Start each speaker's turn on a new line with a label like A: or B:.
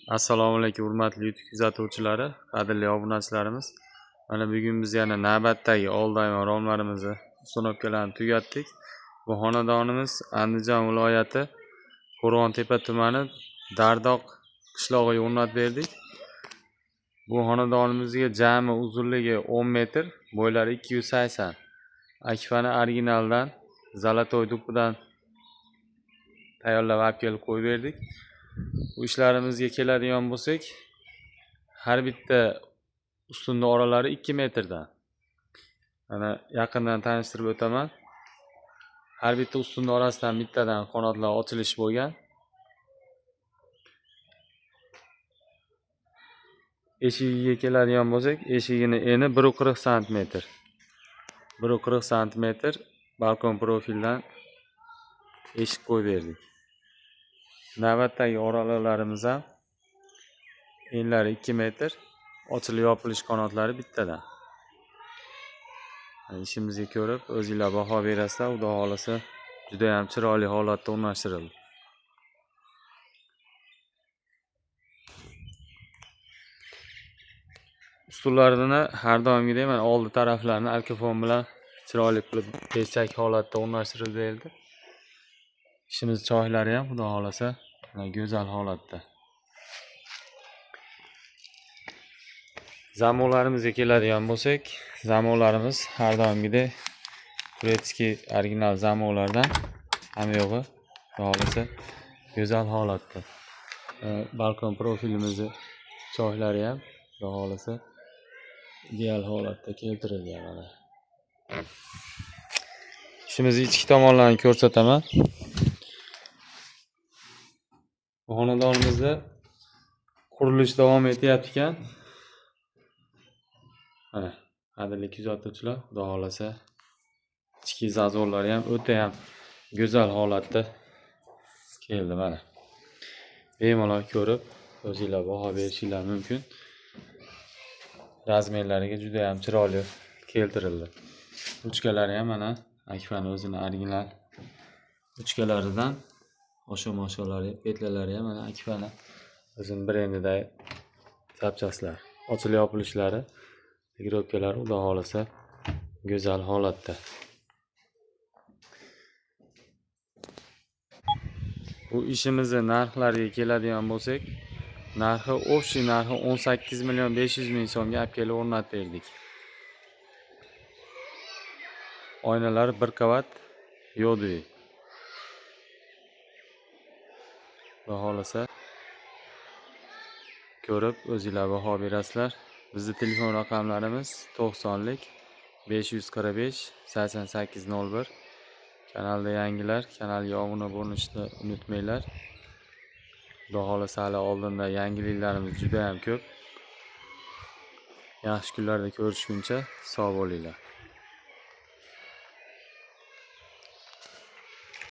A: Assalomu alaykum hurmatli YouTube kuzatuvchilari, qadrli obunachilarimiz. Mana bugun biz yana navbatdagi oldayma romlarimizni uстановкаларni tugatdik. Bu xonadonimiz Andijon viloyati Qo'rg'ontepa tumani Dardoq qishlog'iga o'rnatib berdik. Bu xonadonimizga jami uzunligi 10 metr, bo'ylari 280. Akfani originaldan Zolotoy dupidan tayyorlab olib kelib qo'yib berdik. Bu ishlarimizga keladigan bo'lsak, har bitta ustunda oralari 2 metrdan. Mana yaqindan tanishtirib o'taman. Har bitta ustunda orasidan bittadan qanotlar ochilish bo'lgan. Eshigiga keladigan bo'lsak, eshigini eni 140 sm. 140 sm balkon profildan eshik qo'yib berdik. Navbatdagi oraliqlarimiz ham enlari 2 metr, ochilib yopilish qanotlari bittadan. İşimizga ko'rib, o'zingizlar baho berasizlar. Xudo xolasa juda ham chiroyli holatda o'rnashtirildi. Ustunlarini har doimgidek mana oldi taraflarini alkafon bilan chiroyli qilib pechak holatda o'rnashtirilib berdi. İşimiz choylari ham xudo xolasa go'zal holatda. Zamonlarimizga keladigan bo'lsak, zamonlarimiz har doimgidek turetskiy original zamonlardan hamma yo'g'i xudo xolasa go'zal holatda. Balkon profilimizni choylari ham xudo xolasa ideal holatda keltirilgan mana. İşimizning ichki tomonlarini ko'rsataman. Bu xonadonimizda qurilish davom etyapti ekan. Mana, qadrli kuzatuvchilar, xudo xolasa ichki zazorlari ham o'ta ham go'zal holatda keldi mana. Bemalol ko'rib, o'zingizlar baho berishingiz mumkin. Razmerlariga juda ham chiroyli keltirildi. Uchkalari ham mana Akfani o'zining original uchkalaridan osha-moshalari, petlalari ham mana Akfani o'zining brendidagi zapchastlar. Ochilib yopilishlari, girovkalari xudo xolasa go'zal holatda. Bu ishimizning narxlariga keladigan bo'lsak, narxi общий narxi 18 million 500 ming so'mga olib kelib o'rnatib berdik. Oynalar 1 qavat yodi. Xudo xolasa ko'rib o'zingizlar baho berasizlar. Bizning telefon raqamlarimiz 90lik 545 8801. Kanalda yangilar, kanalga obuna bo'lishni unutmanglar. Xudo xolasa hali oldinda yangiliklarimiz juda ham ko'p. Yaxshi kunlarda ko'rishguncha sog' bo'linglar.